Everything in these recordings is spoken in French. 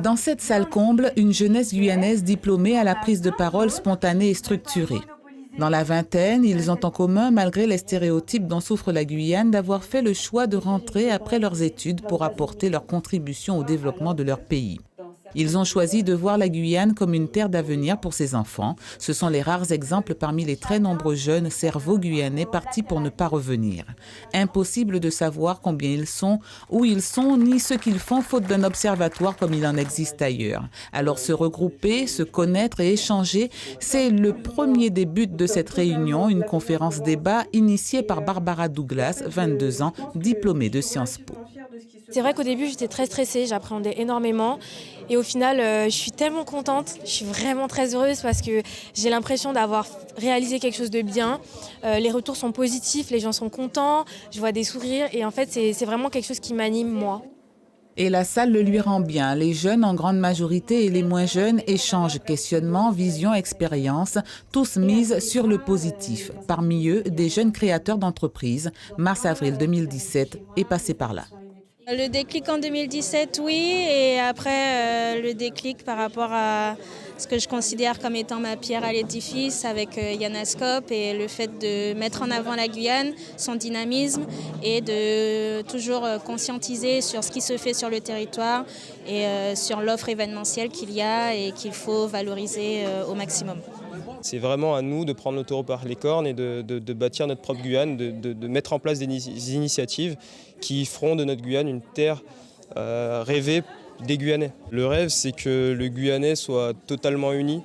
Dans cette salle comble, une jeunesse guyanaise diplômée à la prise de parole spontanée et structurée. Dans la vingtaine, ils ont en commun, malgré les stéréotypes dont souffre la Guyane, d'avoir fait le choix de rentrer après leurs études pour apporter leur contribution au développement de leur pays. Ils ont choisi de voir la Guyane comme une terre d'avenir pour ses enfants. Ce sont les rares exemples parmi les très nombreux jeunes cerveaux guyanais partis pour ne pas revenir. Impossible de savoir combien ils sont, où ils sont, ni ce qu'ils font, faute d'un observatoire comme il en existe ailleurs. Alors se regrouper, se connaître et échanger, c'est le premier des buts de cette réunion, une conférence-débat initiée par Barbara Douglas, 22 ans, diplômée de Sciences Po. C'est vrai qu'au début, j'étais très stressée, j'appréhendais énormément. Et au final, je suis tellement contente, je suis vraiment très heureuse parce que j'ai l'impression d'avoir réalisé quelque chose de bien. Les retours sont positifs, les gens sont contents, je vois des sourires. Et en fait, c'est vraiment quelque chose qui m'anime, moi. Et la salle le lui rend bien. Les jeunes, en grande majorité, et les moins jeunes échangent questionnements, visions, expériences, tous mises sur le positif. Parmi eux, des jeunes créateurs d'entreprises. Mars-avril 2017 est passé par là. Le déclic en 2017, oui, et après le déclic par rapport à ce que je considère comme étant ma pierre à l'édifice avec Yanascope et le fait de mettre en avant la Guyane, son dynamisme et de toujours conscientiser sur ce qui se fait sur le territoire et sur l'offre événementielle qu'il y a et qu'il faut valoriser au maximum. C'est vraiment à nous de prendre le taureau par les cornes et de bâtir notre propre Guyane, de mettre en place des initiatives qui feront de notre Guyane une terre rêvée des Guyanais. Le rêve, c'est que le Guyanais soit totalement uni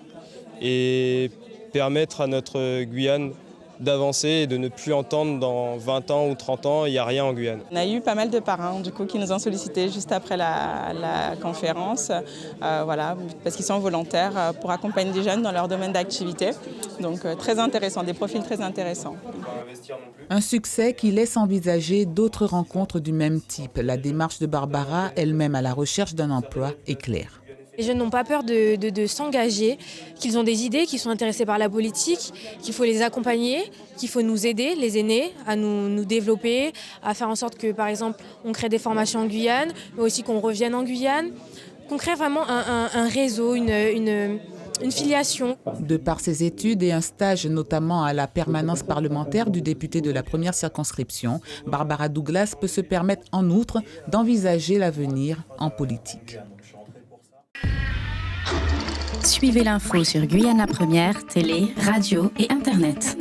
et permettre à notre Guyane d'avancer et de ne plus entendre dans 20 ans ou 30 ans, il n'y a rien en Guyane. On a eu pas mal de parrains qui nous ont sollicités juste après la conférence, voilà, parce qu'ils sont volontaires pour accompagner des jeunes dans leur domaine d'activité. Donc très intéressant, des profils très intéressants. Un succès qui laisse envisager d'autres rencontres du même type. La démarche de Barbara, elle-même à la recherche d'un emploi, est claire. Les jeunes n'ont pas peur de s'engager, qu'ils ont des idées, qu'ils sont intéressés par la politique, qu'il faut les accompagner, qu'il faut nous aider, les aînés, à nous développer, à faire en sorte que, par exemple, on crée des formations en Guyane, mais aussi qu'on revienne en Guyane, qu'on crée vraiment un réseau, une filiation. De par ses études et un stage notamment à la permanence parlementaire du député de la première circonscription, Barbara Douglas peut se permettre en outre d'envisager l'avenir en politique. Suivez l'info sur Guyana Première, télé, radio et Internet.